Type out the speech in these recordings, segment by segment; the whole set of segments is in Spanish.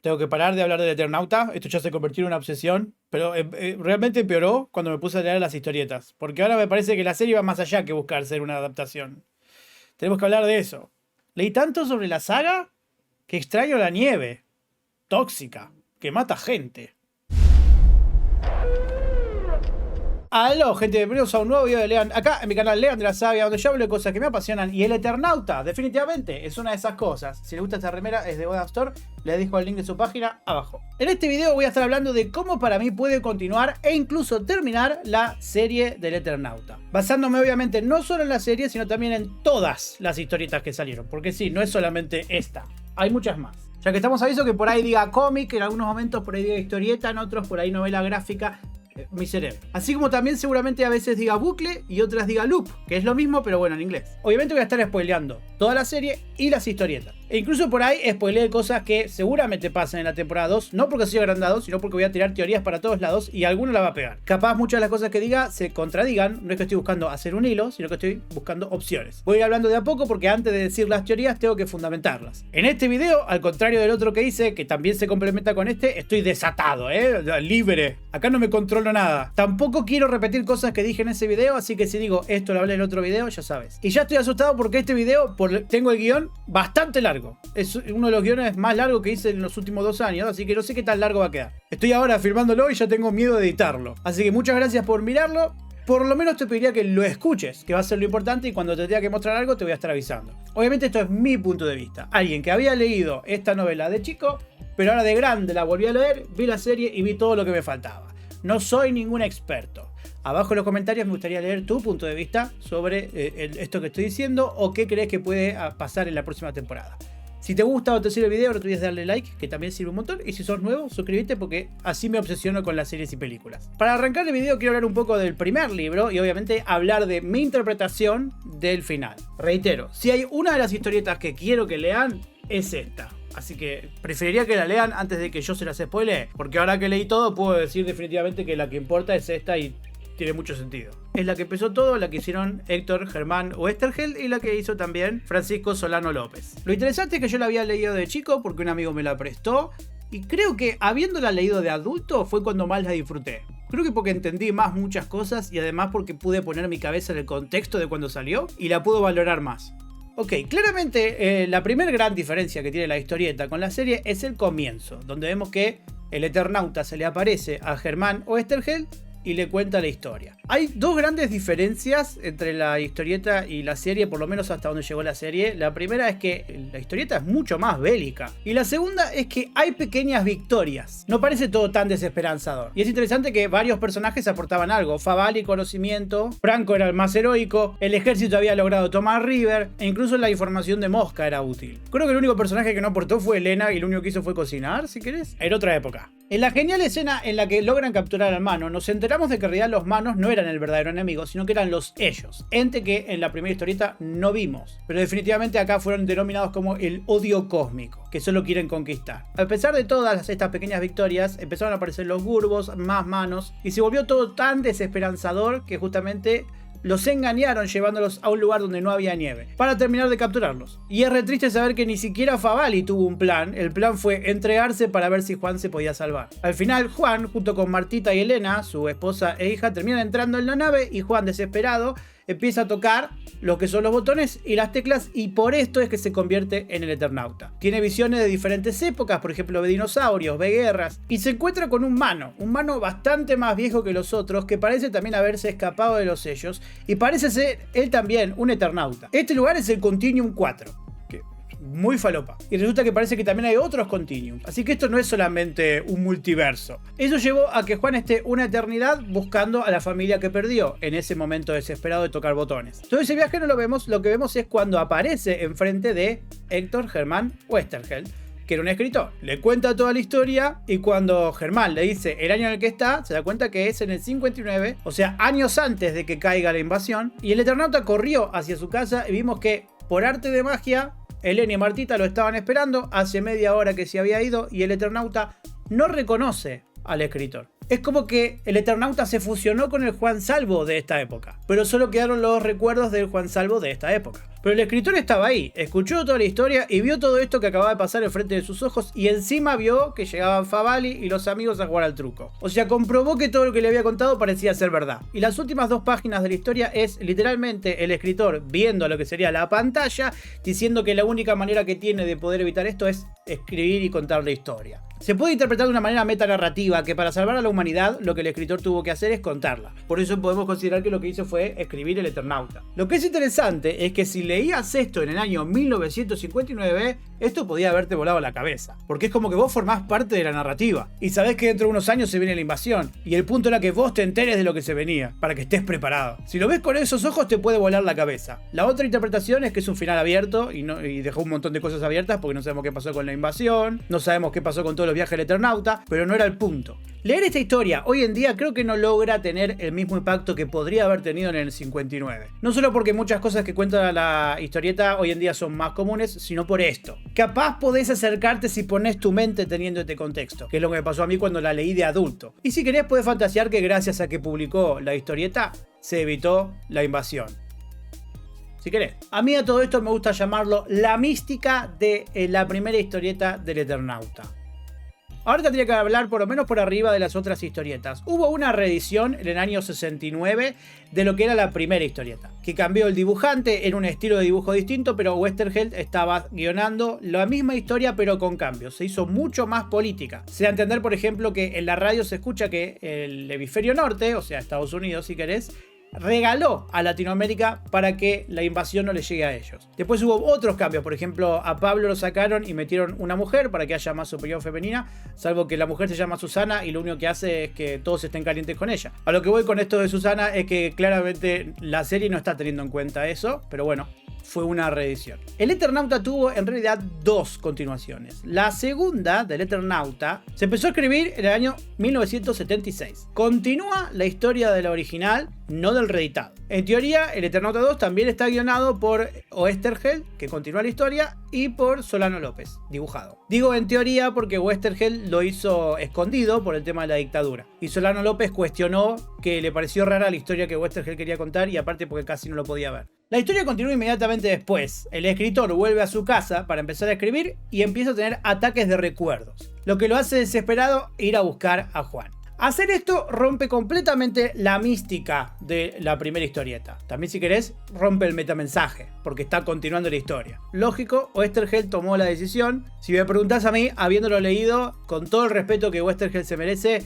Tengo que parar de hablar del Eternauta. Esto ya se convirtió en una obsesión. Pero realmente empeoró cuando me puse a leer las historietas. Porque ahora me parece que la serie va más allá que buscar ser una adaptación. Tenemos que hablar de eso. Leí tanto sobre la saga que extraño la nieve. Tóxica. Que mata gente. Aló, gente, bienvenidos a un nuevo video de Lean, acá en mi canal Lean de la Sabia, donde yo hablo de cosas que me apasionan. Y el Eternauta, definitivamente, es una de esas cosas. Si les gusta esta remera, es de Boda Store, les dejo el link de su página abajo. En este video voy a estar hablando de cómo para mí puede continuar e incluso terminar la serie del Eternauta. Basándome obviamente no solo en la serie, sino también en todas las historietas que salieron. Porque sí, no es solamente esta, hay muchas más. Ya que estamos aviso que por ahí diga cómic, en algunos momentos por ahí diga historieta, en otros por ahí novela gráfica. Mi cerebro. Así como también seguramente a veces diga bucle y otras diga loop, que es lo mismo pero bueno en inglés. Obviamente voy a estar spoileando toda la serie y las historietas. E incluso por ahí spoileé cosas que seguramente pasan en la temporada 2, no porque soy agrandado, sino porque voy a tirar teorías para todos lados y alguna la va a pegar. Capaz muchas de las cosas que diga se contradigan, no es que estoy buscando hacer un hilo, sino que estoy buscando opciones. Voy a ir hablando de a poco porque antes de decir las teorías tengo que fundamentarlas. En este video, al contrario del otro que hice, que también se complementa con este, estoy desatado, libre. Acá no me controlo nada. Tampoco quiero repetir cosas que dije en ese video, así que si digo esto lo hablé en el otro video, ya sabes. Y ya estoy asustado porque este video, tengo el guión bastante largo. Es uno de los guiones más largos que hice en los últimos 2 años, así que no sé qué tan largo va a quedar. Estoy ahora filmándolo y ya tengo miedo de editarlo. Así que muchas gracias por mirarlo. Por lo menos te pediría que lo escuches, que va a ser lo importante, y cuando te tenga que mostrar algo te voy a estar avisando. Obviamente esto es mi punto de vista. Alguien que había leído esta novela de chico, pero ahora de grande la volví a leer, vi la serie y vi todo lo que me faltaba. No soy ningún experto. Abajo en los comentarios me gustaría leer tu punto de vista sobre esto que estoy diciendo o qué crees que puede pasar en la próxima temporada. Si te gusta o te sirve el video, no te olvides de darle like, que también sirve un montón. Y si sos nuevo, suscríbete porque así me obsesiono con las series y películas. Para arrancar el video quiero hablar un poco del primer libro y obviamente hablar de mi interpretación del final. Reitero, si hay una de las historietas que quiero que lean, es esta. Así que preferiría que la lean antes de que yo se las spoile, porque ahora que leí todo puedo decir definitivamente que la que importa es esta y tiene mucho sentido. Es la que empezó todo, la que hicieron Héctor Germán Oesterheld y la que hizo también Francisco Solano López. Lo interesante es que yo la había leído de chico porque un amigo me la prestó y creo que habiéndola leído de adulto fue cuando más la disfruté. Creo que porque entendí más muchas cosas y además porque pude poner mi cabeza en el contexto de cuando salió y la puedo valorar más. Ok, claramente la primera gran diferencia que tiene la historieta con la serie es el comienzo, donde vemos que el Eternauta se le aparece a Germán Oesterheld y le cuenta la historia. Hay dos grandes diferencias entre la historieta y la serie, por lo menos hasta donde llegó la serie. La primera es que la historieta es mucho más bélica. Y la segunda es que hay pequeñas victorias. No parece todo tan desesperanzador. Y es interesante que varios personajes aportaban algo. Favali, conocimiento. Franco era el más heroico. El ejército había logrado tomar River. E incluso la información de Mosca era útil. Creo que el único personaje que no aportó fue Elena y lo único que hizo fue cocinar, si querés. En otra época. En la genial escena en la que logran capturar al Mano, nos enteramos de que en realidad los Manos no eran el verdadero enemigo, sino que eran los ellos. Ente que en la primera historieta no vimos. Pero definitivamente acá fueron denominados como el odio cósmico, que solo quieren conquistar. A pesar de todas estas pequeñas victorias, empezaron a aparecer los Gurbos, más Manos, y se volvió todo tan desesperanzador que justamente los engañaron llevándolos a un lugar donde no había nieve, para terminar de capturarlos. Y es re triste saber que ni siquiera Favali tuvo un plan. El plan fue entregarse para ver si Juan se podía salvar. Al final Juan, junto con Martita y Elena, su esposa e hija, terminan entrando en la nave y Juan, desesperado, empieza a tocar lo que son los botones y las teclas, y por esto es que se convierte en el Eternauta. Tiene visiones de diferentes épocas, por ejemplo ve dinosaurios, ve guerras, y se encuentra con un mano bastante más viejo que los otros, que parece también haberse escapado de los sellos, y parece ser él también un Eternauta. Este lugar es el Continuum 4. Muy falopa. Y resulta que parece que también hay otros continuums. Así que esto no es solamente un multiverso. Eso llevó a que Juan esté una eternidad buscando a la familia que perdió en ese momento desesperado de tocar botones. Todo ese viaje no lo vemos. Lo que vemos es cuando aparece enfrente de Héctor Germán Oesterheld, que era un escritor. Le cuenta toda la historia y cuando Germán le dice el año en el que está, se da cuenta que es en el 59, o sea, años antes de que caiga la invasión. Y el Eternauta corrió hacia su casa y vimos que, por arte de magia, Elena y Martita lo estaban esperando. Hace media hora que se había ido y el Eternauta no reconoce al escritor. Es como que el Eternauta se fusionó con el Juan Salvo de esta época, pero solo quedaron los recuerdos del Juan Salvo de esta época. Pero el escritor estaba ahí, escuchó toda la historia y vio todo esto que acababa de pasar enfrente de sus ojos, y encima vio que llegaban Favali y los amigos a jugar al truco. O sea, comprobó que todo lo que le había contado parecía ser verdad. Y las últimas 2 páginas de la historia es literalmente el escritor viendo lo que sería la pantalla, diciendo que la única manera que tiene de poder evitar esto es escribir y contar la historia. Se puede interpretar de una manera metanarrativa, que para salvar a la humanidad lo que el escritor tuvo que hacer es contarla. Por eso podemos considerar que lo que hizo fue escribir el Eternauta. Lo que es interesante es que si leías esto en el año 1959, esto podía haberte volado la cabeza. Porque es como que vos formás parte de la narrativa y sabés que dentro de unos años se viene la invasión. Y el punto era que vos te enteres de lo que se venía, para que estés preparado. Si lo ves con esos ojos te puede volar la cabeza. La otra interpretación es que es un final abierto y dejó un montón de cosas abiertas porque no sabemos qué pasó con la invasión, no sabemos qué pasó con todo los viajes del Eternauta, pero no era el punto. Leer esta historia hoy en día creo que no logra tener el mismo impacto que podría haber tenido en el 59. No solo porque muchas cosas que cuenta la historieta hoy en día son más comunes, sino por esto. Capaz podés acercarte si pones tu mente teniendo este contexto, que es lo que me pasó a mí cuando la leí de adulto. Y si querés podés fantasear que gracias a que publicó la historieta, se evitó la invasión. Si querés. A mí a todo esto me gusta llamarlo la mística de la primera historieta del Eternauta. Ahora tendría que hablar por lo menos por arriba de las otras historietas. Hubo una reedición en el año 69 de lo que era la primera historieta, que cambió el dibujante en un estilo de dibujo distinto, pero Westergeld estaba guionando la misma historia pero con cambios. Se hizo mucho más política. Se da a entender, por ejemplo, que en la radio se escucha que el hemisferio norte, o sea Estados Unidos si querés, regaló a Latinoamérica para que la invasión no le llegue a ellos. Después hubo otros cambios, por ejemplo a Pablo lo sacaron y metieron una mujer para que haya más opinión femenina, salvo que la mujer se llama Susana y lo único que hace es que todos estén calientes con ella. A lo que voy con esto de Susana es que claramente la serie no está teniendo en cuenta eso, pero bueno, fue una reedición. El Eternauta tuvo en realidad 2 continuaciones. La segunda del Eternauta se empezó a escribir en el año 1976. Continúa la historia de la original, no del reeditado. En teoría, el Eternauta 2 también está guionado por Oesterheld, que continúa la historia, y por Solano López, dibujado. Digo en teoría porque Oesterheld lo hizo escondido por el tema de la dictadura. Y Solano López cuestionó que le pareció rara la historia que Oesterheld quería contar y aparte porque casi no lo podía ver. La historia continúa inmediatamente después. El escritor vuelve a su casa para empezar a escribir y empieza a tener ataques de recuerdos, lo que lo hace desesperado ir a buscar a Juan. Hacer esto rompe completamente la mística de la primera historieta. También, si querés, rompe el metamensaje, porque está continuando la historia. Lógico, Oesterheld tomó la decisión. Si me preguntás a mí, habiéndolo leído, con todo el respeto que Oesterheld se merece,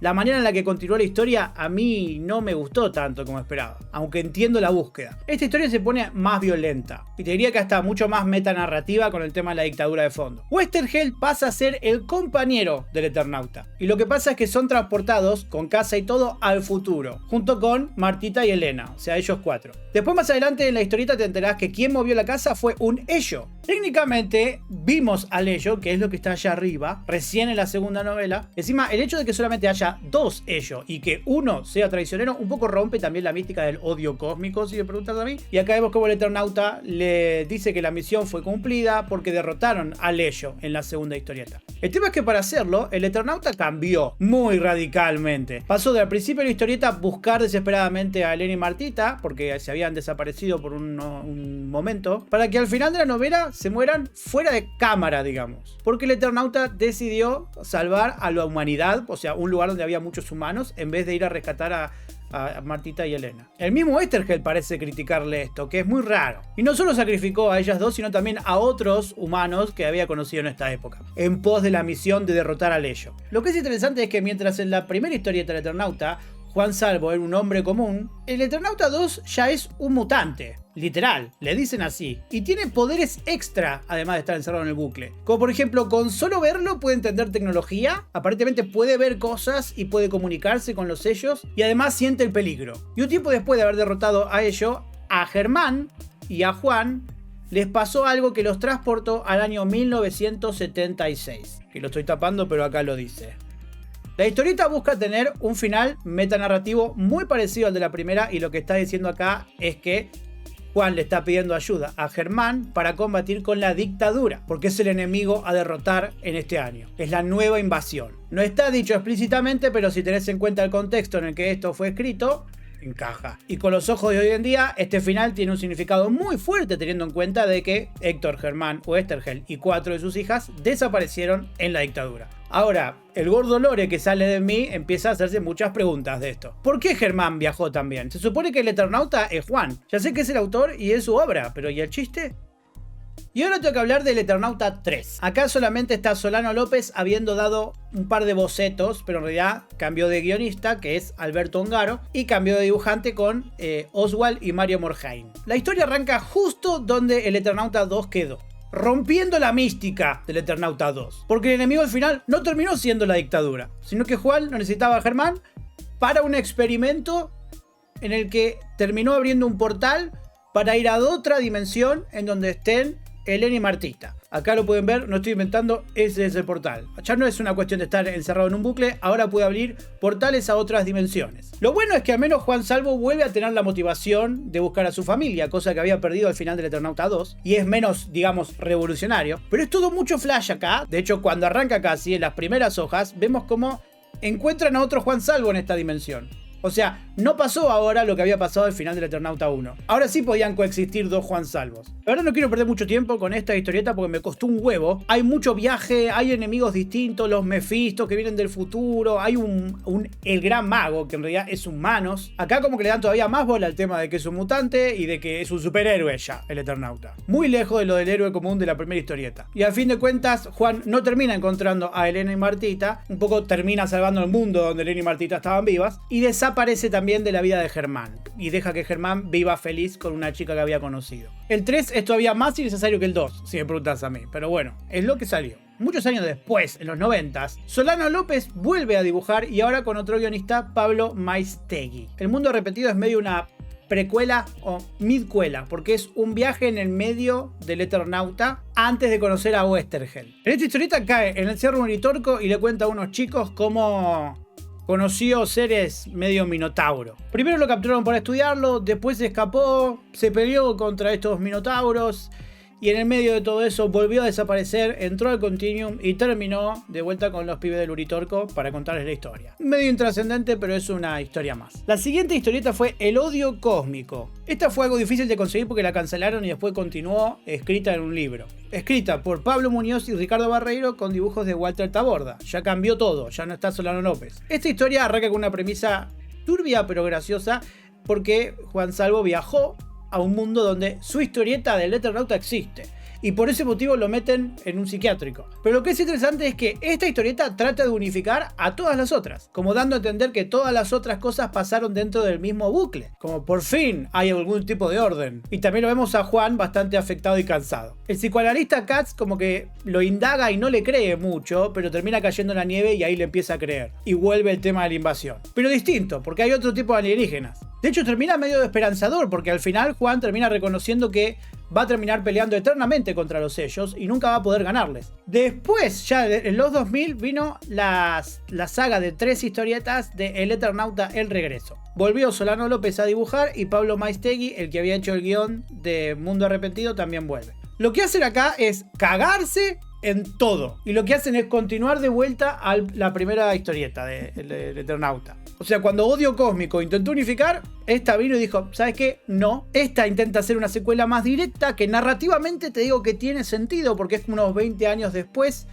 la manera en la que continuó la historia a mí no me gustó tanto como esperaba, aunque entiendo la búsqueda. Esta historia se pone más violenta, y te diría que hasta mucho más metanarrativa con el tema de la dictadura de fondo. Westergeld pasa a ser el compañero del Eternauta, y lo que pasa es que son transportados, con casa y todo, al futuro, junto con Martita y Elena, o sea, ellos 4. Después más adelante en la historieta te enterás que quien movió la casa fue un ello. Técnicamente vimos al ello, que es lo que está allá arriba, recién en la segunda novela. Encima, el hecho de que solamente haya 2 ellos y que uno sea traicionero un poco rompe también la mística del odio cósmico, si me preguntas a mí. Y acá vemos como el Eternauta le dice que la misión fue cumplida porque derrotaron al ello en la segunda historieta. El tema es que para hacerlo, el Eternauta cambió muy radicalmente. Pasó de al principio de la historieta buscar desesperadamente a Elena y Martita, porque se habían desaparecido por un momento, para que al final de la novela se mueran fuera de cámara, digamos. Porque el Eternauta decidió salvar a la humanidad, o sea, un lugar donde había muchos humanos, en vez de ir a rescatar a Martita y Elena. El mismo Westergeld parece criticarle esto, que es muy raro. Y no solo sacrificó a ellas 2, sino también a otros humanos que había conocido en esta época, en pos de la misión de derrotar al ello. Lo que es interesante es que mientras en la primera historieta del Eternauta Juan Salvo era un hombre común, el Eternauta 2 ya es un mutante. Literal, le dicen así. Y tiene poderes extra, además de estar encerrado en el bucle. Como por ejemplo, con solo verlo puede entender tecnología, aparentemente puede ver cosas y puede comunicarse con los sellos, y además siente el peligro. Y un tiempo después de haber derrotado a ello, a Germán y a Juan les pasó algo que los transportó al año 1976. Que lo estoy tapando, pero acá lo dice. La historieta busca tener un final metanarrativo muy parecido al de la primera, y lo que está diciendo acá es que Juan le está pidiendo ayuda a Germán para combatir con la dictadura, porque es el enemigo a derrotar en este año. Es la nueva invasión. No está dicho explícitamente, pero si tenés en cuenta el contexto en el que esto fue escrito, encaja. Y con los ojos de hoy en día, este final tiene un significado muy fuerte, teniendo en cuenta de que Héctor, Germán, Oesterheld y 4 de sus hijas desaparecieron en la dictadura. Ahora, el gordo Lore que sale de mí empieza a hacerse muchas preguntas de esto. ¿Por qué Germán viajó también? Se supone que el Eternauta es Juan. Ya sé que es el autor y es su obra, pero ¿y el chiste? Y ahora tengo que hablar del Eternauta 3. Acá solamente está Solano López habiendo dado un par de bocetos, pero en realidad cambió de guionista, que es Alberto Ongaro, y cambió de dibujante con Oswald y Mario Morhaime. La historia arranca justo donde el Eternauta 2 quedó, rompiendo la mística del Eternauta 2. Porque el enemigo al final no terminó siendo la dictadura, sino que Juan lo necesitaba a Germán para un experimento en el que terminó abriendo un portal para ir a otra dimensión en donde estén Elena y Martita. Acá lo pueden ver, no estoy inventando, ese es el portal. Ya no es una cuestión de estar encerrado en un bucle, ahora puede abrir portales a otras dimensiones. Lo bueno es que al menos Juan Salvo vuelve a tener la motivación de buscar a su familia, cosa que había perdido al final del Eternauta 2, y es menos, digamos, revolucionario. Pero es todo mucho flash acá. De hecho, cuando arranca casi en las primeras hojas, vemos cómo encuentran a otro Juan Salvo en esta dimensión. O sea, no pasó ahora lo que había pasado al final del Eternauta 1. Ahora sí podían coexistir dos Juan Salvos. La verdad no quiero perder mucho tiempo con esta historieta porque me costó un huevo. Hay mucho viaje, hay enemigos distintos, los Mephistos que vienen del futuro, hay el gran mago que en realidad es un Manos. Acá como que le dan todavía más bola al tema de que es un mutante y de que es un superhéroe ya, el Eternauta. Muy lejos de lo del héroe común de la primera historieta. Y al fin de cuentas, Juan no termina encontrando a Elena y Martita, un poco termina salvando el mundo donde Elena y Martita estaban vivas, y desaparece también de la vida de Germán y deja que Germán viva feliz con una chica que había conocido. El 3 es todavía más innecesario que el 2, si me preguntas a mí, pero bueno, es lo que salió. Muchos años después, en los 90s, Solano López vuelve a dibujar y ahora con otro guionista, Pablo Maistegui. El mundo repetido es medio una precuela o midcuela, porque es un viaje en el medio del Eternauta antes de conocer a Oesterheld. En esta historieta cae en el Cerro Uritorco y le cuenta a unos chicos cómo conoció seres medio minotauro. Primero lo capturaron para estudiarlo, después se escapó, se peleó contra estos minotauros y en el medio de todo eso volvió a desaparecer, entró al Continuum y terminó de vuelta con los pibes del Uritorco para contarles la historia. Medio intrascendente, pero es una historia más. La siguiente historieta fue El Odio Cósmico. Esta fue algo difícil de conseguir porque la cancelaron y después continuó escrita en un libro. Escrita por Pablo Muñoz y Ricardo Barreiro con dibujos de Walter Taborda. Ya cambió todo, ya no está Solano López. Esta historia arranca con una premisa turbia pero graciosa porque Juan Salvo viajó a un mundo donde su historieta del Eternauta existe y por ese motivo lo meten en un psiquiátrico. Pero lo que es interesante es que esta historieta trata de unificar a todas las otras, como dando a entender que todas las otras cosas pasaron dentro del mismo bucle, como por fin hay algún tipo de orden. Y también lo vemos a Juan bastante afectado y cansado. El psicoanalista Katz como que lo indaga y no le cree mucho, pero termina cayendo en la nieve y ahí le empieza a creer. Y vuelve el tema de la invasión. Pero distinto, porque hay otro tipo de alienígenas. De hecho termina medio esperanzador, porque al final Juan termina reconociendo que va a terminar peleando eternamente contra los sellos y nunca va a poder ganarles. Después, ya en los 2000, vino la saga de 3 historietas de El Eternauta El Regreso. Volvió Solano López a dibujar y Pablo Maistegui, el que había hecho el guión de Mundo Arrepentido, también vuelve. Lo que hacen acá es cagarse en todo. Y lo que hacen es continuar de vuelta a la primera historieta de Eternauta. O sea, cuando Odio Cósmico intentó unificar, esta vino y dijo, ¿sabes qué? No. Esta intenta hacer una secuela más directa que narrativamente te digo que tiene sentido porque es unos 20 años después.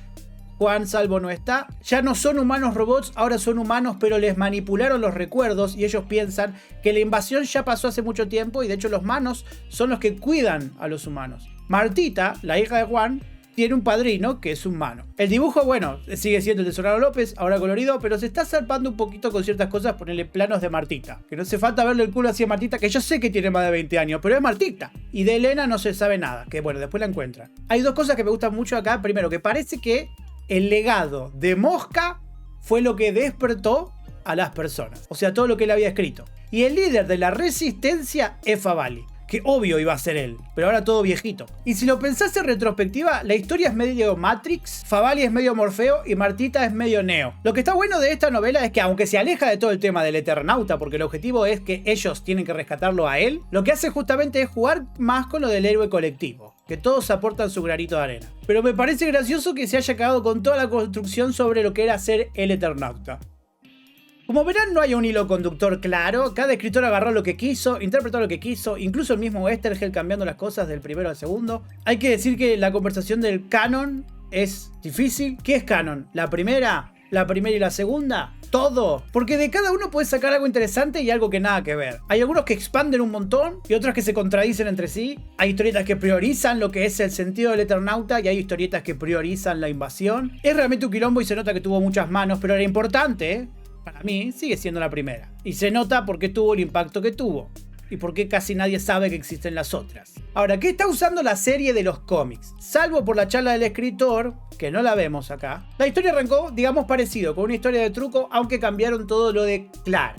Juan Salvo no está. Ya no son humanos robots, ahora son humanos, pero les manipularon los recuerdos y ellos piensan que la invasión ya pasó hace mucho tiempo y de hecho los Manos son los que cuidan a los humanos. Martita, la hija de Juan, tiene un padrino que es un Mano. El dibujo, bueno, sigue siendo el de Solano López, ahora colorido, pero se está zarpando un poquito con ciertas cosas, ponerle planos de Martita. Que no hace falta verle el culo así a Martita, que yo sé que tiene más de 20 años, pero es Martita. Y de Elena no se sabe nada, que bueno, después la encuentran. Hay dos cosas que me gustan mucho acá. Primero, que parece que el legado de Mosca fue lo que despertó a las personas. O sea, todo lo que él había escrito. Y el líder de la resistencia es Favali, que obvio iba a ser él, pero ahora todo viejito. Y si lo pensás en retrospectiva, la historia es medio Matrix, Favali es medio Morfeo y Martita es medio Neo. Lo que está bueno de esta novela es que aunque se aleja de todo el tema del Eternauta, porque el objetivo es que ellos tienen que rescatarlo a él, lo que hace justamente es jugar más con lo del héroe colectivo, que todos aportan su granito de arena. Pero me parece gracioso que se haya cagado con toda la construcción sobre lo que era ser el Eternauta. Como verán, no hay un hilo conductor claro, cada escritor agarró lo que quiso, interpretó lo que quiso, incluso el mismo Estergel cambiando las cosas del primero al segundo. Hay que decir que la conversación del canon es difícil. ¿Qué es canon? ¿La primera y la segunda? Todo, porque de cada uno puedes sacar algo interesante y algo que nada que ver. Hay algunos que expanden un montón y otras que se contradicen entre sí. Hay historietas que priorizan lo que es el sentido del Eternauta y hay historietas que priorizan la invasión. Es realmente un quilombo y se nota que tuvo muchas manos, pero era importante, ¿eh? Para mí sigue siendo la primera. Y se nota por qué tuvo el impacto que tuvo. Y por qué casi nadie sabe que existen las otras. Ahora, ¿qué está usando la serie de los cómics? Salvo por la charla del escritor, que no la vemos acá. La historia arrancó, digamos, parecido, con una historia de truco, aunque cambiaron todo lo de Clara.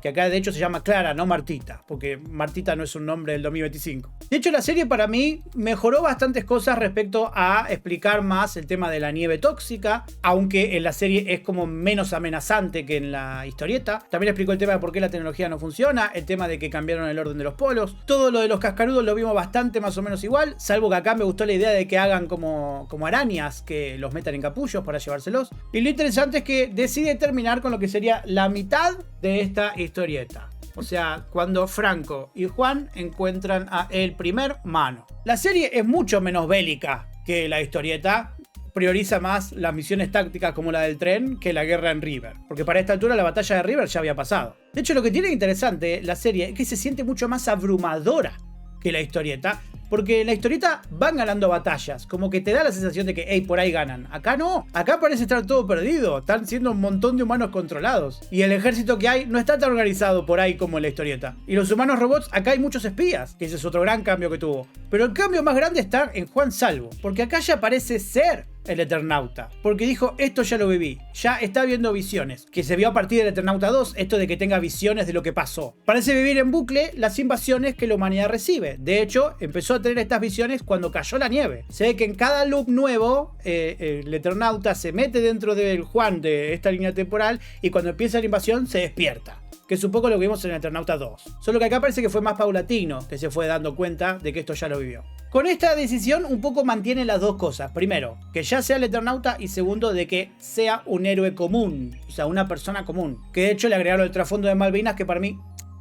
Que acá de hecho se llama Clara, no Martita, porque Martita no es un nombre del 2025. De hecho, la serie para mí mejoró bastantes cosas respecto a explicar más el tema de la nieve tóxica, aunque en la serie es como menos amenazante que en la historieta. También explicó el tema de por qué la tecnología no funciona, el tema de que cambiaron el orden de los polos. Todo lo de los cascarudos lo vimos bastante más o menos igual, salvo que acá me gustó la idea de que hagan como arañas, que los metan en capullos para llevárselos. Y lo interesante es que decide terminar con lo que sería la mitad de esta historieta. O sea, cuando Franco y Juan encuentran a el primer Mano. La serie es mucho menos bélica que la historieta. Prioriza más las misiones tácticas como la del tren que la guerra en River. Porque para esta altura la batalla de River ya había pasado. De hecho, lo que tiene interesante la serie es que se siente mucho más abrumadora que la historieta. Porque en la historieta van ganando batallas, como que te da la sensación de que, hey, por ahí ganan. Acá no, acá parece estar todo perdido, están siendo un montón de humanos controlados. Y el ejército que hay no está tan organizado por ahí como en la historieta. Y los humanos robots, acá hay muchos espías, que ese es otro gran cambio que tuvo. Pero el cambio más grande está en Juan Salvo, porque acá ya parece ser el Eternauta, porque dijo, esto ya lo viví, ya está viendo visiones, que se vio a partir del Eternauta 2, esto de que tenga visiones de lo que pasó. Parece vivir en bucle las invasiones que la humanidad recibe. De hecho, empezó a tener estas visiones cuando cayó la nieve. Se ve que en cada loop nuevo, el Eternauta se mete dentro del Juan de esta línea temporal y cuando empieza la invasión se despierta. Que es un poco lo que vimos en Eternauta 2. Solo que acá parece que fue más paulatino, que se fue dando cuenta de que esto ya lo vivió. Con esta decisión un poco mantiene las dos cosas. Primero, que ya sea el Eternauta y segundo, de que sea un héroe común. O sea, una persona común. Que de hecho le agregaron el trasfondo de Malvinas que para mí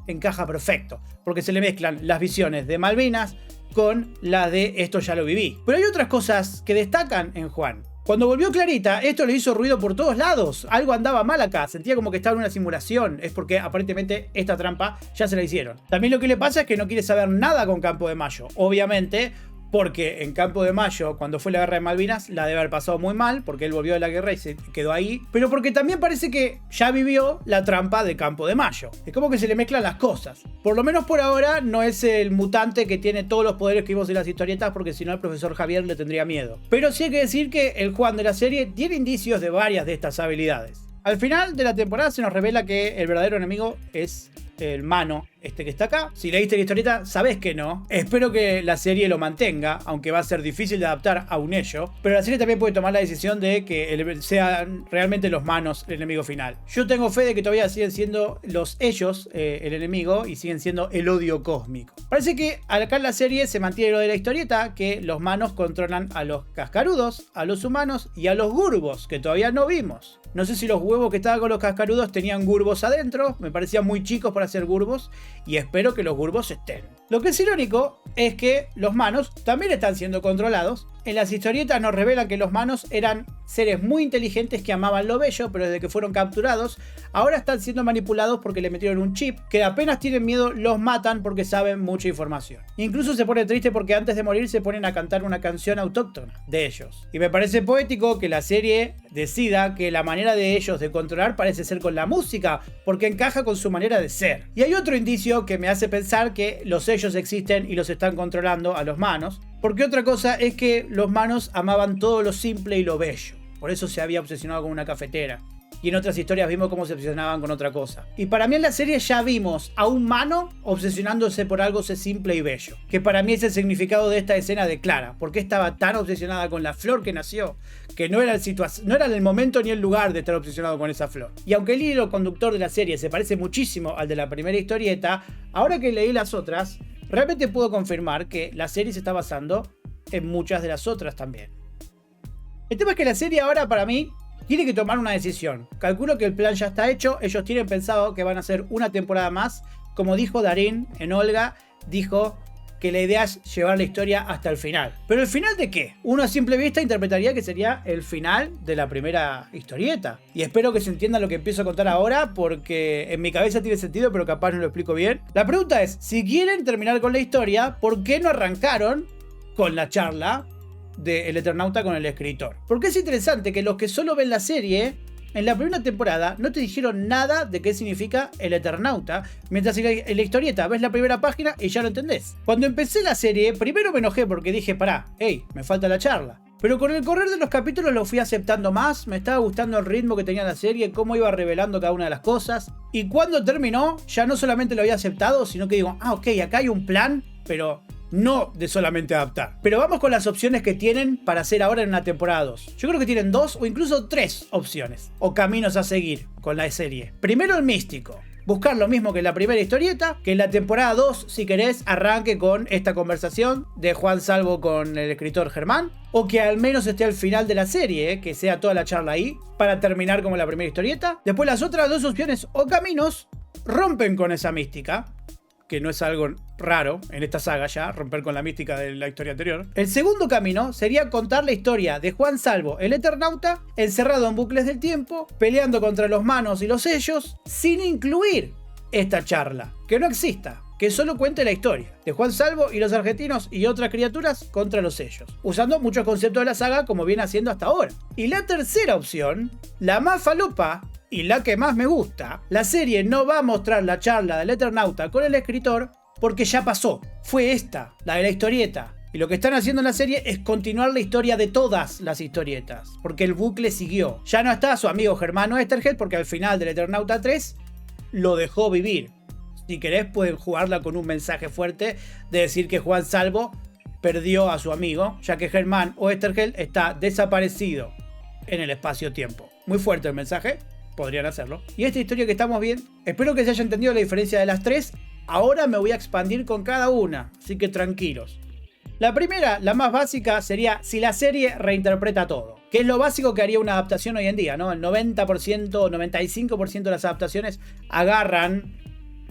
encaja perfecto. Porque se le mezclan las visiones de Malvinas con las de esto ya lo viví. Pero hay otras cosas que destacan en Juan. Cuando volvió Clarita, esto le hizo ruido por todos lados. Algo andaba mal acá, sentía como que estaba en una simulación. Es porque aparentemente esta trampa ya se la hicieron. También lo que le pasa es que no quiere saber nada con Campo de Mayo. Obviamente, porque en Campo de Mayo, cuando fue la guerra de Malvinas, la debe haber pasado muy mal, porque él volvió de la guerra y se quedó ahí. Pero porque también parece que ya vivió la trampa de Campo de Mayo. Es como que se le mezclan las cosas. Por lo menos por ahora no es el mutante que tiene todos los poderes que vimos en las historietas, porque si no el profesor Javier le tendría miedo. Pero sí hay que decir que el Juan de la serie tiene indicios de varias de estas habilidades. Al final de la temporada se nos revela que el verdadero enemigo es el Mano, este que está acá. Si leíste la historieta, sabés que no. Espero que la serie lo mantenga, aunque va a ser difícil de adaptar a un ello. Pero la serie también puede tomar la decisión de que sean realmente los Manos el enemigo final. Yo tengo fe de que todavía siguen siendo los ellos el enemigo y siguen siendo el odio cósmico. Parece que acá en la serie se mantiene lo de la historieta, que los Manos controlan a los cascarudos, a los humanos y a los gurbos, que todavía no vimos. No sé si los huevos que estaban con los cascarudos tenían gurbos adentro, me parecían muy chicos para ser gurbos, y espero que los gurbos estén. Lo que es irónico es que los Manos también están siendo controlados. En las historietas nos revelan que los Manos eran seres muy inteligentes que amaban lo bello, pero desde que fueron capturados, ahora están siendo manipulados porque le metieron un chip, que apenas tienen miedo los matan porque saben mucha información. Incluso se pone triste porque antes de morir se ponen a cantar una canción autóctona de ellos. Y me parece poético que la serie decida que la manera de ellos de controlar parece ser con la música, porque encaja con su manera de ser. Y hay otro indicio que me hace pensar que los sellos existen y los están controlando a los Manos, porque otra cosa es que los Manos amaban todo lo simple y lo bello. Por eso se había obsesionado con una cafetera. y en otras historias vimos cómo se obsesionaban con otra cosa. Y para mí en la serie ya vimos a un Mano obsesionándose por algo simple y bello, que para mí es el significado de esta escena de Clara. ¿Por qué estaba tan obsesionada con la flor que nació? Que no era el momento ni el lugar de estar obsesionado con esa flor. Y aunque el hilo conductor de la serie se parece muchísimo al de la primera historieta, ahora que leí las otras, realmente puedo confirmar que la serie se está basando en muchas de las otras también. El tema es que la serie ahora para mí tiene que tomar una decisión. Calculo que el plan ya está hecho. Ellos tienen pensado que van a hacer una temporada más. Como dijo Darín en Olga, dijo que la idea es llevar la historia hasta el final. ¿Pero el final de qué? Uno a simple vista interpretaría que sería el final de la primera historieta. Y espero que se entienda lo que empiezo a contar ahora, porque en mi cabeza tiene sentido, pero capaz no lo explico bien. La pregunta es, si quieren terminar con la historia, ¿por qué no arrancaron con la charla del Eternauta con el escritor? Porque es interesante que los que solo ven la serie, en la primera temporada no te dijeron nada de qué significa el Eternauta, mientras en la historieta ves la primera página y ya lo entendés. Cuando empecé la serie, primero me enojé porque dije, pará, me falta la charla. Pero con el correr de los capítulos lo fui aceptando más, me estaba gustando el ritmo que tenía la serie, cómo iba revelando cada una de las cosas. Y cuando terminó, ya no solamente lo había aceptado, sino que digo, ok, acá hay un plan, pero no de solamente adaptar. Pero vamos con las opciones que tienen para hacer ahora en una temporada 2. Yo creo que tienen 2 o incluso 3 opciones o caminos a seguir con la serie. Primero el místico. Buscar lo mismo que en la primera historieta, que en la temporada 2, si querés, arranque con esta conversación de Juan Salvo con el escritor Germán, o que al menos esté al final de la serie, que sea toda la charla ahí, para terminar como la primera historieta. Después las otras 2 opciones o caminos rompen con esa mística, que no es algo raro en esta saga ya, romper con la mística de la historia anterior. El segundo camino sería contar la historia de Juan Salvo, el Eternauta, encerrado en bucles del tiempo, peleando contra los Manos y los Sellos, sin incluir esta charla, que no exista, que solo cuente la historia de Juan Salvo y los argentinos y otras criaturas contra los Sellos, usando muchos conceptos de la saga como viene haciendo hasta ahora. Y la tercera opción, la más falopa, y la que más me gusta, la serie no va a mostrar la charla del Eternauta con el escritor porque ya pasó. Fue esta, la de la historieta. Y lo que están haciendo en la serie es continuar la historia de todas las historietas, porque el bucle siguió. Ya no está su amigo Germán Oesterheld porque al final del Eternauta 3 lo dejó vivir. Si querés pueden jugarla con un mensaje fuerte de decir que Juan Salvo perdió a su amigo, ya que Germán Oesterheld está desaparecido en el espacio-tiempo. Muy fuerte el mensaje. Podrían hacerlo. Y esta historia que estamos viendo, espero que se haya entendido la diferencia de las 3. Ahora me voy a expandir con cada una, así que tranquilos. La primera, la más básica, sería si la serie reinterpreta todo, que es lo básico que haría una adaptación hoy en día, ¿no? El 90%, 95% de las adaptaciones agarran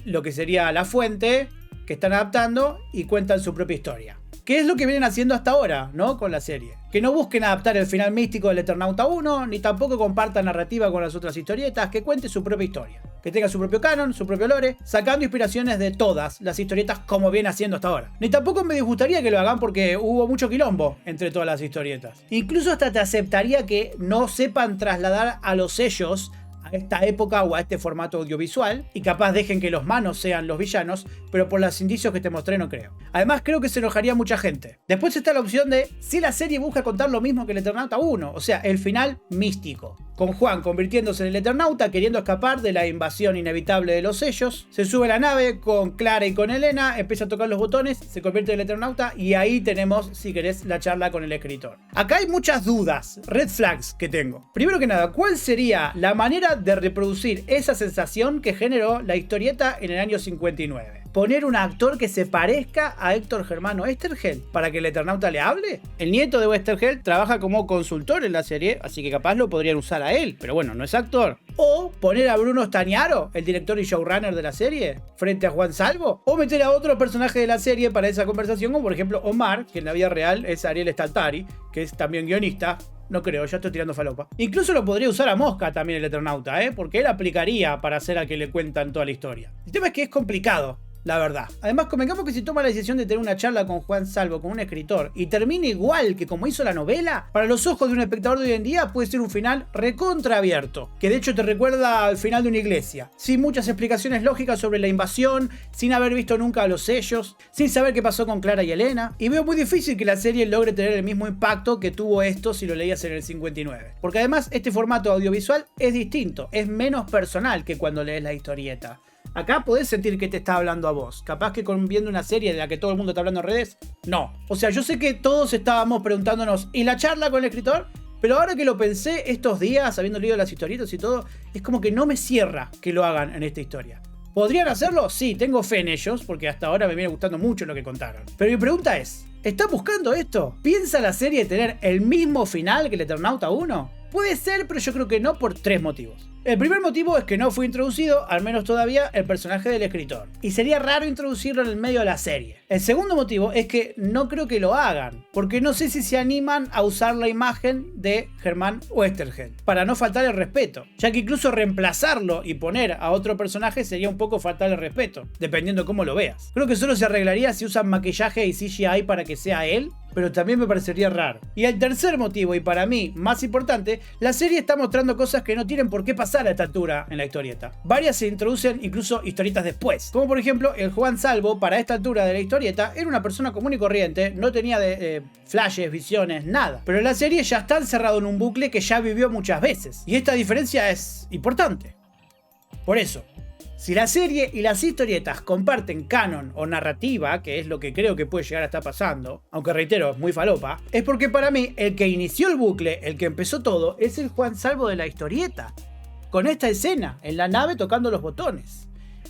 lo que sería la fuente que están adaptando y cuentan su propia historia. ¿Qué es lo que vienen haciendo hasta ahora, ¿no? Con la serie? Que no busquen adaptar el final místico del Eternauta 1, ni tampoco compartan narrativa con las otras historietas, que cuente su propia historia. Que tenga su propio canon, su propio lore, sacando inspiraciones de todas las historietas como viene haciendo hasta ahora. Ni tampoco me disgustaría que lo hagan porque hubo mucho quilombo entre todas las historietas. Incluso hasta te aceptaría que no sepan trasladar a los sellos a esta época o a este formato audiovisual y capaz dejen que los Manos sean los villanos, pero por los indicios que te mostré no creo. Además creo que se enojaría mucha gente. Después está la opción de si la serie busca contar lo mismo que el Eternauta 1, o sea, el final místico, con Juan convirtiéndose en el Eternauta, queriendo escapar de la invasión inevitable de los Sellos, se sube a la nave con Clara y con Elena, empieza a tocar los botones, se convierte en el Eternauta y ahí tenemos, si querés, la charla con el escritor. Acá hay muchas dudas, red flags que tengo. Primero que nada, ¿cuál sería la manera de reproducir esa sensación que generó la historieta en el año 59? ¿Poner un actor que se parezca a Héctor Germán Oesterheld para que el Eternauta le hable? El nieto de Oesterheld trabaja como consultor en la serie, así que capaz lo podrían usar a él, pero bueno, no es actor. O poner a Bruno Stagnaro, el director y showrunner de la serie, frente a Juan Salvo. O meter a otro personaje de la serie para esa conversación, como por ejemplo Omar, que en la vida real es Ariel Staltari, que es también guionista. No creo, ya estoy tirando falopa. Incluso lo podría usar a Mosca también el Eternauta, porque él aplicaría para ser al que le cuentan toda la historia. El tema es que es complicado. la verdad. Además, convengamos que si toma la decisión de tener una charla con Juan Salvo, con un escritor, y termina igual que como hizo la novela, para los ojos de un espectador de hoy en día puede ser un final recontra abierto, que de hecho te recuerda al final de una iglesia, sin muchas explicaciones lógicas sobre la invasión, sin haber visto nunca a los sellos, sin saber qué pasó con Clara y Elena, y veo muy difícil que la serie logre tener el mismo impacto que tuvo esto si lo leías en el 59. Porque además este formato audiovisual es distinto, es menos personal que cuando lees la historieta. Acá podés sentir que te está hablando a vos. Capaz que viendo una serie de la que todo el mundo está hablando en redes, no. O sea, yo sé que todos estábamos preguntándonos, ¿y la charla con el escritor? Pero ahora que lo pensé estos días, habiendo leído las historietas y todo, es como que no me cierra que lo hagan en esta historia. ¿Podrían hacerlo? Sí, tengo fe en ellos, porque hasta ahora me viene gustando mucho lo que contaron. Pero mi pregunta es, ¿están buscando esto? ¿Piensa la serie tener el mismo final que el Eternauta 1? Puede ser, pero yo creo que no, por 3 motivos. El primer motivo es que no fue introducido, al menos todavía, el personaje del escritor. Y sería raro introducirlo en el medio de la serie. El segundo motivo es que no creo que lo hagan, porque no sé si se animan a usar la imagen de Germán Oesterheld, para no faltar el respeto, ya que incluso reemplazarlo y poner a otro personaje sería un poco faltar el respeto, dependiendo cómo lo veas. Creo que solo se arreglaría si usan maquillaje y CGI para que sea él, pero también me parecería raro. Y el tercer motivo, y para mí más importante, la serie está mostrando cosas que no tienen por qué pasar a esta altura en la historieta. Varias se introducen incluso historietas después, como por ejemplo el Juan Salvo para esta altura de la historieta era una persona común y corriente, no tenía flashes, visiones, nada. Pero en la serie ya está encerrado en un bucle que ya vivió muchas veces. Y esta diferencia es importante. Por eso, si la serie y las historietas comparten canon o narrativa, que es lo que creo que puede llegar a estar pasando, aunque reitero, es muy falopa, es porque para mí el que inició el bucle, el que empezó todo, es el Juan Salvo de la historieta, con esta escena, en la nave tocando los botones.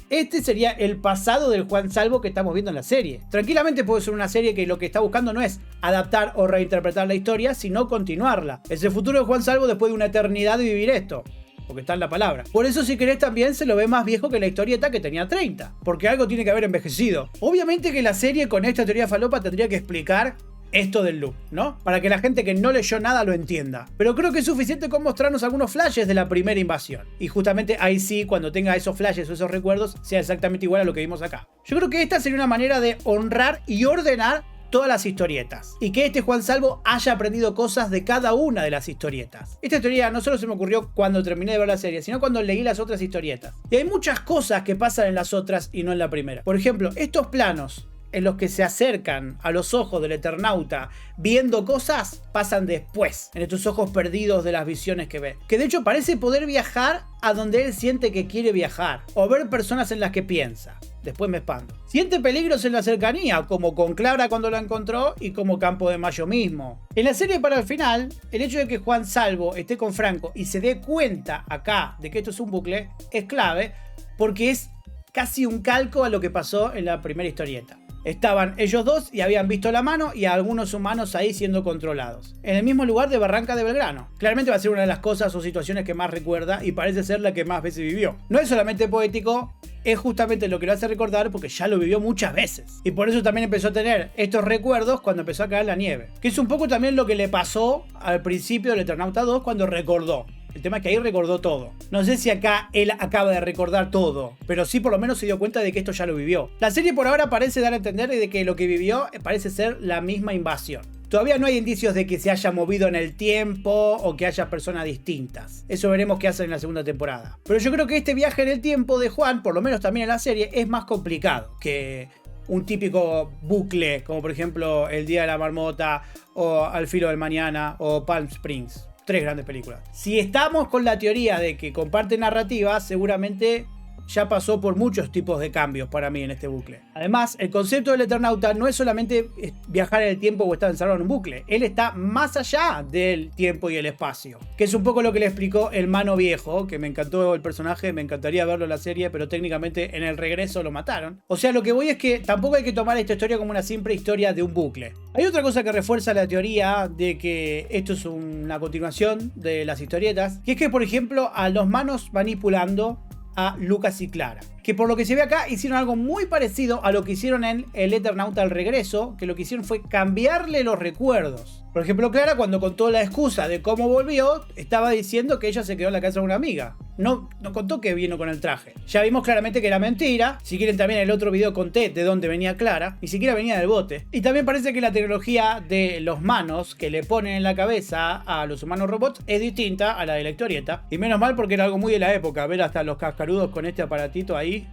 Este sería el pasado del Juan Salvo que estamos viendo en la serie. Tranquilamente puede ser una serie que lo que está buscando no es adaptar o reinterpretar la historia, sino continuarla. Es el futuro de Juan Salvo después de una eternidad de vivir esto. Porque está en la palabra. Por eso si querés también se lo ve más viejo que la historieta que tenía 30. Porque algo tiene que haber envejecido. Obviamente que la serie con esta teoría falopa tendría que explicar esto del loop, ¿no? Para que la gente que no leyó nada lo entienda. Pero creo que es suficiente con mostrarnos algunos flashes de la primera invasión. Y justamente ahí sí, cuando tenga esos flashes o esos recuerdos, sea exactamente igual a lo que vimos acá. Yo creo que esta sería una manera de honrar y ordenar todas las historietas, y que este Juan Salvo haya aprendido cosas de cada una de las historietas. Esta teoría no solo se me ocurrió cuando terminé de ver la serie, sino cuando leí las otras historietas. Y hay muchas cosas que pasan en las otras y no en la primera. Por ejemplo, estos planos en los que se acercan a los ojos del Eternauta viendo cosas pasan después, en estos ojos perdidos de las visiones que ve. Que de hecho parece poder viajar a donde él siente que quiere viajar, o ver personas en las que piensa. Después me expando. Siente peligros en la cercanía, como con Clara cuando la encontró y como Campo de Mayo mismo. En la serie para el final, el hecho de que Juan Salvo esté con Franco y se dé cuenta acá de que esto es un bucle es clave, porque es casi un calco a lo que pasó en la primera historieta. Estaban ellos dos y habían visto la mano y a algunos humanos ahí siendo controlados. En el mismo lugar de Barranca de Belgrano. Claramente va a ser una de las cosas o situaciones que más recuerda y parece ser la que más veces vivió. No es solamente poético, es justamente lo que lo hace recordar porque ya lo vivió muchas veces. Y por eso también empezó a tener estos recuerdos cuando empezó a caer la nieve. Que es un poco también lo que le pasó al principio del Eternauta 2 cuando recordó. El tema es que ahí recordó todo. No sé si acá él acaba de recordar todo, pero sí por lo menos se dio cuenta de que esto ya lo vivió. La serie por ahora parece dar a entender de que lo que vivió parece ser la misma invasión. Todavía no hay indicios de que se haya movido en el tiempo o que haya personas distintas. Eso veremos qué hacen en la segunda temporada. Pero yo creo que este viaje en el tiempo de Juan, por lo menos también en la serie, es más complicado que un típico bucle, como por ejemplo El Día de la Marmota o Al Filo del Mañana o Palm Springs. 3 grandes películas. Si estamos con la teoría de que comparte narrativa, seguramente ya pasó por muchos tipos de cambios para mí en este bucle. Además, el concepto del Eternauta no es solamente viajar en el tiempo o estar encerrado en un bucle. Él está más allá del tiempo y el espacio. Que es un poco lo que le explicó el Mano Viejo, que me encantó el personaje, me encantaría verlo en la serie, pero técnicamente en el regreso lo mataron. O sea, lo que voy es que tampoco hay que tomar esta historia como una simple historia de un bucle. Hay otra cosa que refuerza la teoría de que esto es una continuación de las historietas, y es que, por ejemplo, a los manos manipulando a Lucas y Clara, que por lo que se ve acá hicieron algo muy parecido a lo que hicieron en El Eternauta al regreso, que lo que hicieron fue cambiarle los recuerdos. Por ejemplo, Clara, cuando contó la excusa de cómo volvió, estaba diciendo que ella se quedó en la casa de una amiga. no contó que vino con el traje. Ya vimos claramente que era mentira. Si quieren también el otro video conté de dónde venía Clara. Ni siquiera venía del bote. Y también parece que la tecnología de los manos que le ponen en la cabeza a los humanos robots es distinta a la de la historieta. Y menos mal porque era algo muy de la época. Ver hasta los cascarudos con este aparatito ahí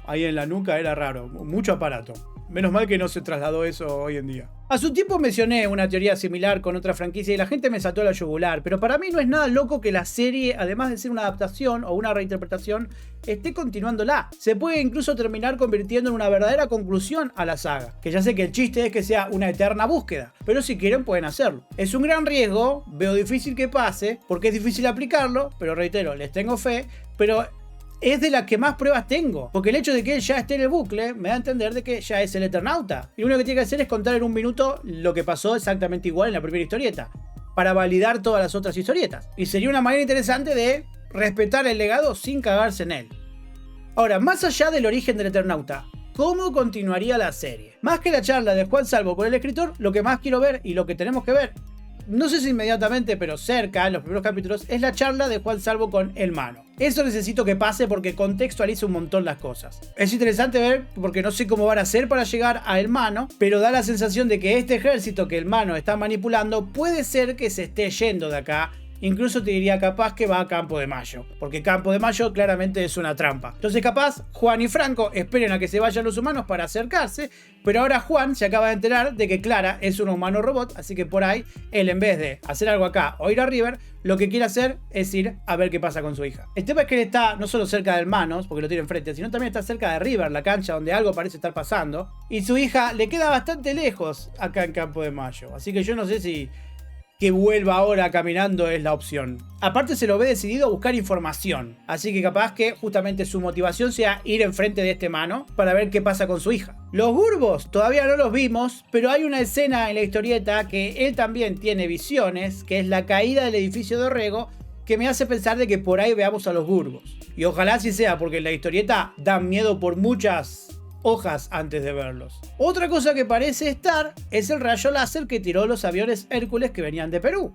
en la nuca era raro. Mucho aparato. Menos mal que no se trasladó eso hoy en día. A su tiempo mencioné una teoría similar con otra franquicia y la gente me saltó a la yugular, pero para mí no es nada loco que la serie, además de ser una adaptación o una reinterpretación, esté continuándola. Se puede incluso terminar convirtiendo en una verdadera conclusión a la saga, que ya sé que el chiste es que sea una eterna búsqueda, pero si quieren pueden hacerlo. Es un gran riesgo, veo difícil que pase, porque es difícil aplicarlo, pero reitero, les tengo fe, pero es de las que más pruebas tengo. Porque el hecho de que él ya esté en el bucle me da a entender de que ya es el Eternauta. Y lo único que tiene que hacer es contar en un minuto lo que pasó exactamente igual en la primera historieta, para validar todas las otras historietas. Y sería una manera interesante de respetar el legado sin cagarse en él. Ahora, más allá del origen del Eternauta, ¿cómo continuaría la serie? Más que la charla de Juan Salvo con el escritor, lo que más quiero ver y lo que tenemos que ver, no sé si inmediatamente, pero cerca, en los primeros capítulos, es la charla de Juan Salvo con el Mano. Eso necesito que pase porque contextualiza un montón las cosas. Es interesante ver porque no sé cómo van a hacer para llegar a el Mano, pero da la sensación de que este ejército que el Mano está manipulando puede ser que se esté yendo de acá. Incluso te diría capaz que va a Campo de Mayo, porque Campo de Mayo claramente es una trampa. Entonces capaz Juan y Franco esperen a que se vayan los humanos para acercarse, pero ahora Juan se acaba de enterar de que Clara es un humano robot, así que por ahí él, en vez de hacer algo acá o ir a River, lo que quiere hacer es ir a ver qué pasa con su hija. El tema es que él está no solo cerca del Manos, porque lo tiene enfrente, sino también está cerca de River, la cancha donde algo parece estar pasando, y su hija le queda bastante lejos acá en Campo de Mayo, así que yo no sé si que vuelva ahora caminando es la opción. Aparte se lo ve decidido a buscar información, así que capaz que justamente su motivación sea ir enfrente de este Mano para ver qué pasa con su hija. Los Gurbos todavía no los vimos, pero hay una escena en la historieta que él también tiene visiones, que es la caída del edificio de Orrego, que me hace pensar de que por ahí veamos a los Gurbos. Y ojalá así sea, porque en la historieta dan miedo por muchas hojas antes de verlos. Otra cosa que parece estar es el rayo láser que tiró los aviones Hércules que venían de Perú.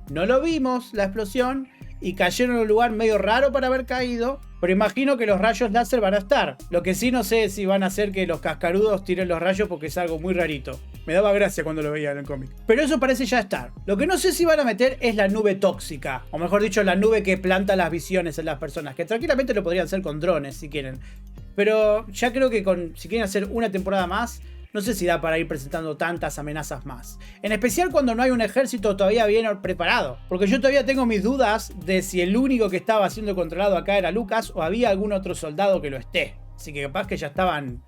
No lo vimos, la explosión, y cayeron en un lugar medio raro para haber caído, pero imagino que los rayos láser van a estar. Lo que sí no sé si van a hacer que los cascarudos tiren los rayos porque es algo muy rarito. Me daba gracia cuando lo veía en el cómic. Pero eso parece ya estar. Lo que no sé si van a meter es la nube tóxica, o mejor dicho, la nube que planta las visiones en las personas, que tranquilamente lo podrían hacer con drones si quieren. Pero ya creo que si quieren hacer una temporada más, no sé si da para ir presentando tantas amenazas más. En especial cuando no hay un ejército todavía bien preparado. Porque yo todavía tengo mis dudas de si el único que estaba siendo controlado acá era Lucas o había algún otro soldado que lo esté. Así que capaz que ya estaban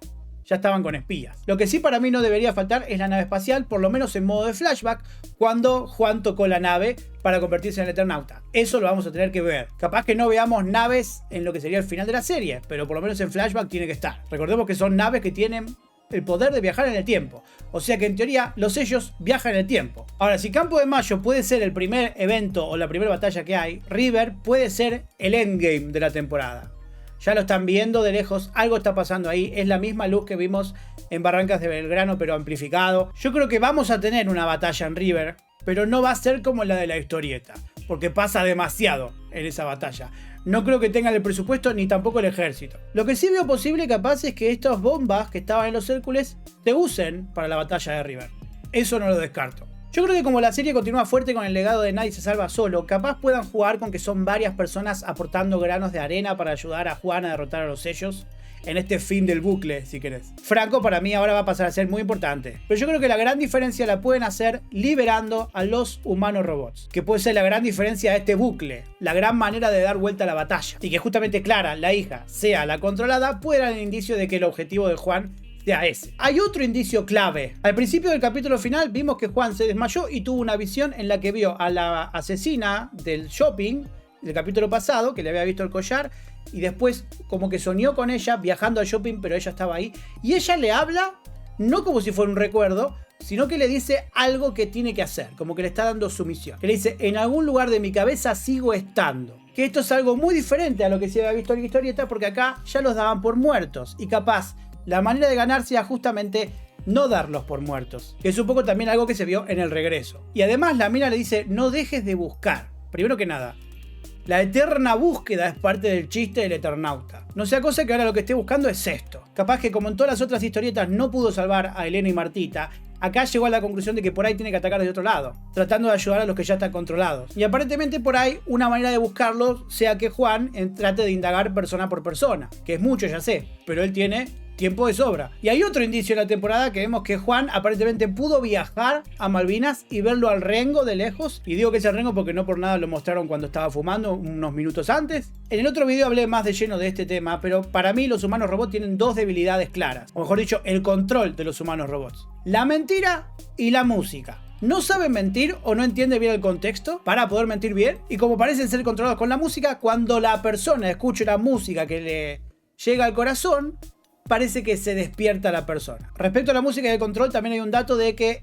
con espías. Lo que sí para mí no debería faltar es la nave espacial, por lo menos en modo de flashback, cuando Juan tocó la nave para convertirse en el Eternauta. Eso lo vamos a tener que ver. Capaz que no veamos naves en lo que sería el final de la serie, pero por lo menos en flashback tiene que estar. Recordemos que son naves que tienen el poder de viajar en el tiempo. O sea que en teoría los sellos viajan en el tiempo. Ahora, si Campo de Mayo puede ser el primer evento o la primera batalla que hay, River puede ser el endgame de la temporada. Ya lo están viendo de lejos, algo está pasando ahí. Es la misma luz que vimos en Barrancas de Belgrano, pero amplificado. Yo creo que vamos a tener una batalla en River, pero no va a ser como la de la historieta, porque pasa demasiado en esa batalla. No creo que tengan el presupuesto ni tampoco el ejército. Lo que sí veo posible capaz es que estas bombas que estaban en los Hércules se usen para la batalla de River. Eso no lo descarto. Yo creo que como la serie continúa fuerte con el legado de Nadie se salva solo, capaz puedan jugar con que son varias personas aportando granos de arena para ayudar a Juan a derrotar a los sellos en este fin del bucle, si querés. Franco para mí ahora va a pasar a ser muy importante, pero yo creo que la gran diferencia la pueden hacer liberando a los humanos robots, que puede ser la gran diferencia de este bucle, la gran manera de dar vuelta a la batalla, y que justamente Clara, la hija, sea la controlada, puede dar el indicio de que el objetivo de Juan sea ese. Hay otro indicio clave. Al principio del capítulo final vimos que Juan se desmayó y tuvo una visión en la que vio a la asesina del shopping del capítulo pasado, que le había visto el collar, y después como que soñó con ella viajando al shopping, pero ella estaba ahí, y ella le habla no como si fuera un recuerdo, sino que le dice algo que tiene que hacer, como que le está dando su misión, que le dice: en algún lugar de mi cabeza sigo estando. Que esto es algo muy diferente a lo que se había visto en la historieta, porque acá ya los daban por muertos, y capaz la manera de ganar sea justamente no darlos por muertos, que es un poco también algo que se vio en el regreso. Y además la mina le dice: no dejes de buscar. Primero que nada, La eterna búsqueda es parte del chiste del Eternauta. No sea cosa que ahora lo que esté buscando es esto. Capaz que como en todas las otras historietas no pudo salvar a Elena y Martita, acá llegó a la conclusión de que por ahí tiene que atacar desde otro lado, tratando de ayudar a los que ya están controlados. Y aparentemente por ahí una manera de buscarlos sea que Juan trate de indagar persona por persona, que es mucho, ya sé, pero él tiene tiempo de sobra. Y hay otro indicio en la temporada que vemos que Juan aparentemente pudo viajar a Malvinas y verlo al Rengo de lejos. Y digo que es el Rengo porque no por nada lo mostraron cuando estaba fumando unos minutos antes. En el otro video hablé más de lleno de este tema, pero para mí los humanos robots tienen dos debilidades claras. O mejor dicho, el control de los humanos robots. La mentira y la música. No saben mentir o no entienden bien el contexto para poder mentir bien. Y como parecen ser controlados con la música, cuando la persona escucha la música que le llega al corazón, parece que se despierta la persona. Respecto a la música y el control, también hay un dato de que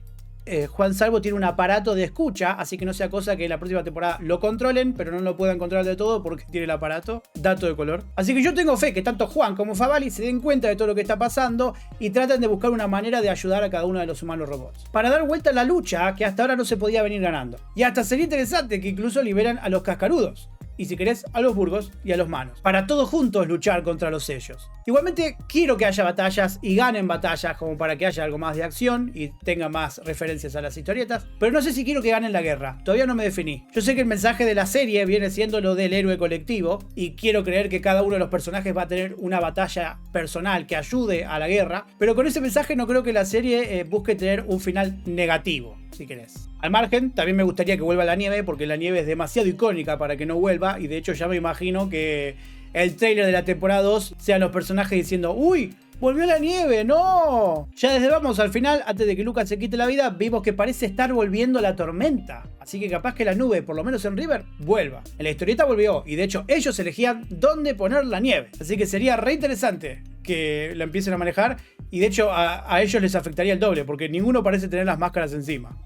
Juan Salvo tiene un aparato de escucha, así que no sea cosa que en la próxima temporada lo controlen, pero no lo puedan controlar de todo porque tiene el aparato. Dato de color. Así que yo tengo fe que tanto Juan como Favali se den cuenta de todo lo que está pasando y traten de buscar una manera de ayudar a cada uno de los humanos robots, para dar vuelta a la lucha que hasta ahora no se podía venir ganando. Y hasta sería interesante que incluso liberan a los cascarudos. Y si querés, a los burgos y a los manos. Para todos juntos luchar contra los sellos. Igualmente, quiero que haya batallas y ganen batallas como para que haya algo más de acción y tenga más referencias a las historietas. Pero no sé si quiero que ganen la guerra. Todavía no me definí. Yo sé que el mensaje de la serie viene siendo lo del héroe colectivo. Y quiero creer que cada uno de los personajes va a tener una batalla personal que ayude a la guerra. Pero con ese mensaje no creo que la serie busque tener un final negativo, si querés. Al margen, también me gustaría que vuelva la nieve, porque la nieve es demasiado icónica para que no vuelva, y de hecho ya me imagino que el trailer de la temporada 2 sean los personajes diciendo ¡Uy! ¡Volvió la nieve! ¡No! Ya desde vamos al final, antes de que Lucas se quite la vida, vimos que parece estar volviendo la tormenta. Así que capaz que la nube, por lo menos en River, vuelva. En la historieta volvió, y de hecho ellos elegían dónde poner la nieve. Así que sería re interesante que la empiecen a manejar, y de hecho a ellos les afectaría el doble, porque ninguno parece tener las máscaras encima.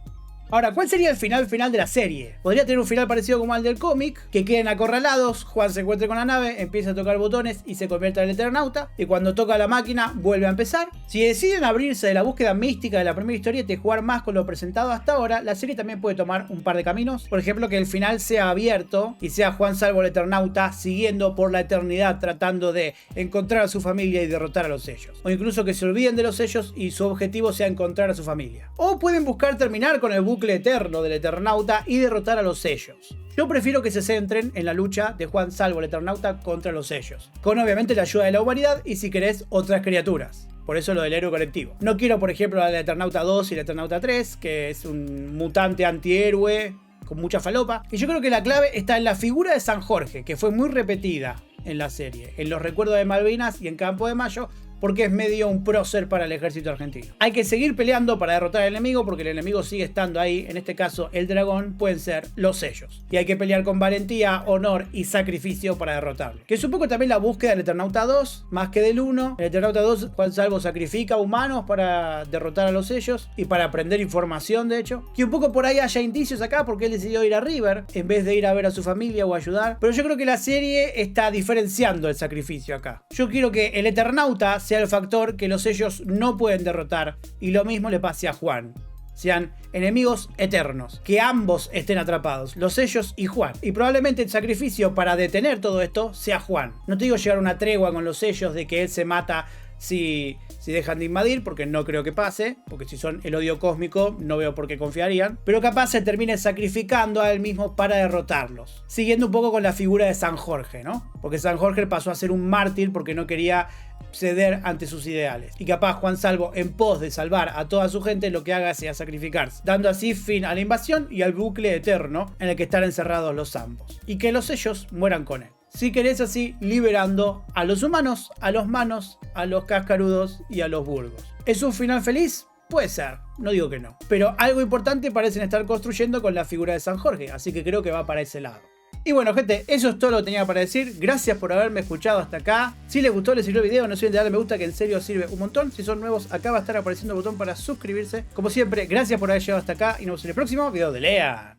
Ahora, ¿cuál sería el final de la serie? Podría tener un final parecido como al del cómic, que queden acorralados, Juan se encuentre con la nave, empieza a tocar botones y se convierte en el Eternauta, y cuando toca la máquina vuelve a empezar. Si deciden abrirse de la búsqueda mística de la primera historieta y jugar más con lo presentado hasta ahora, la serie también puede tomar un par de caminos. Por ejemplo, que el final sea abierto y sea Juan Salvo el Eternauta siguiendo por la eternidad tratando de encontrar a su familia y derrotar a los sellos. O incluso que se olviden de los sellos y su objetivo sea encontrar a su familia. O pueden buscar terminar con el bucle eterno del Eternauta y derrotar a los sellos. Yo prefiero que se centren en la lucha de Juan Salvo el Eternauta contra los sellos, con obviamente la ayuda de la humanidad y, si querés, otras criaturas. Por eso lo del héroe colectivo. No quiero, por ejemplo, al Eternauta 2 y el Eternauta 3, que es un mutante antihéroe con mucha falopa. Y yo creo que la clave está en la figura de San Jorge, que fue muy repetida en la serie, en los recuerdos de Malvinas y en Campo de Mayo, porque es medio un prócer para el ejército argentino. Hay que seguir peleando para derrotar al enemigo, porque el enemigo sigue estando ahí. En este caso, el dragón pueden ser los sellos. Y hay que pelear con valentía, honor y sacrificio para derrotarlo. Que es un poco también la búsqueda del Eternauta 2, más que del 1. En el Eternauta 2, Juan Salvo sacrifica humanos para derrotar a los sellos y para aprender información, de hecho. Que un poco por ahí haya indicios acá, porque él decidió ir a River en vez de ir a ver a su familia o ayudar. Pero yo creo que la serie está diferenciando el sacrificio acá. Yo quiero que el Eternauta sea el factor que los sellos no pueden derrotar, y lo mismo le pase a Juan. Sean enemigos eternos, que ambos estén atrapados, los sellos y Juan. Y probablemente el sacrificio para detener todo esto sea Juan. No te digo llegar a una tregua con los sellos de que él se mata si dejan de invadir, porque no creo que pase, porque si son el odio cósmico no veo por qué confiarían, pero capaz se termine sacrificando a él mismo para derrotarlos, siguiendo un poco con la figura de San Jorge, ¿no? Porque San Jorge pasó a ser un mártir porque no quería ceder ante sus ideales, y capaz Juan Salvo, en pos de salvar a toda su gente, lo que haga sea sacrificarse, dando así fin a la invasión y al bucle eterno en el que están encerrados los ambos, y que los sellos mueran con él. Si querés, así liberando a los humanos, a los manos, a los cascarudos y a los burgos. ¿Es un final feliz? Puede ser, no digo que no. Pero algo importante parecen estar construyendo con la figura de San Jorge, así que creo que va para ese lado. Y bueno, gente, eso es todo lo que tenía para decir. Gracias por haberme escuchado hasta acá. Si les gustó, les sirvió el video, no se olviden de darle me gusta, que en serio sirve un montón. Si son nuevos, acá va a estar apareciendo el botón para suscribirse. Como siempre, gracias por haber llegado hasta acá y nos vemos en el próximo video de Lean.